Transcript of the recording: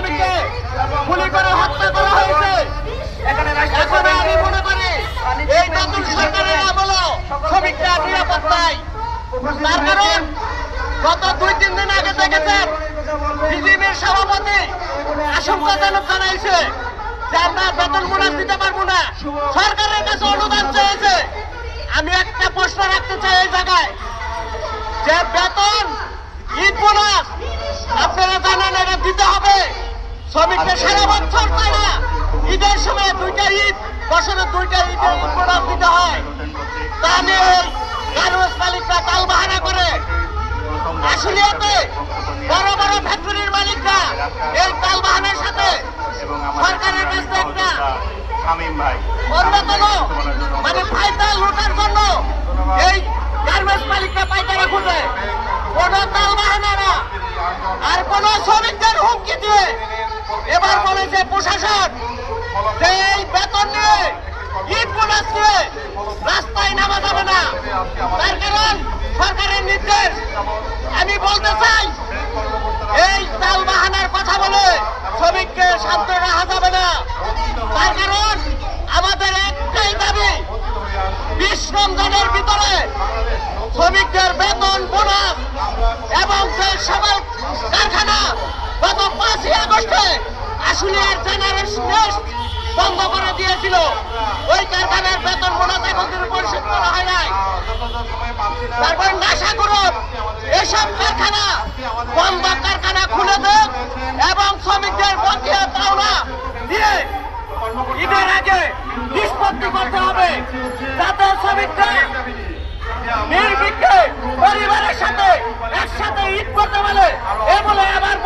শ্রমিককে গুলি করে হত্যা করা হয়েছে। এখন আমি মনে করি এই নতুন সরকারের আমলেও শ্রমিকরা নিরাপদ নাই। তার কারণ গত 2-3 দিন আগে দেখেছেন বিজেপির সভাপতি আশঙ্কাজনক জানাইছে যে আমরা বেতন বোনাস দিতে পারবো না, সরকারের কাছে অনুদান চেয়েছে। আমি একটা প্রশ্ন রাখতে চাই এই জায়গায়, যে বেতন ঈদ বোনাস আপনারা জানেন এটা দিতে হবে। শ্রমিকদের সারা বছর পায় না, ঈদের সময় 2টা ঈদ, বছরে 2টা ঈদের ঈদ বোনাস দিতে হয়। তা আমি গার্মেন্টস মালিকরা তাল বাহানা করে আশুলিয়াতে বড় বড় ফ্যাক্টরির মালিকরা এই তাল বাহানার সাথে সরকারের কাছে একটা অন্যতম মানে পাইকার লুটার জন্য এই গার্মেন্টস মালিকরা পাইকারা খুঁজে কোন তাল বাহানা না আর কোন শ্রমিকদের হুমকি দিয়ে এবার বলেছে প্রশাসন যে এই বেতন নিয়ে ঈদ বোনাস নিয়ে রাস্তায় নামা যাবে না। তার কারণ সরকারের নির্দেশ। আমি বলতে চাই এই তাল বাহানার কথা বলে শ্রমিককে শান্ত রাখা যাবে না। তার কারণ আমাদের একটাই দাবি, 20 রমজানের ভিতরে শ্রমিকদের বেতন বোনাস এবং যে সকল কারখানা গত 5ই আগস্টে আশুলিয়ার জেনারেশন নেস্ট বন্ধ করে দিয়েছিল, ওই কারখানার বেতন বোনাস এখন পরিশোধ করা হয় নাই। তারপর নাশা গ্রুপ এসব কারখানা বন্ধ কারখানা খুলে দেন এবং শ্রমিকদের বকেয়া পাওনা দিয়ে ঈদের আগে নিষ্পত্তি করতে হবে, যাতে শ্রমিকরা নির্বিঘ্নে পরিবারের সাথে একসাথে ঈদ করতে পারে। এ বলে আবার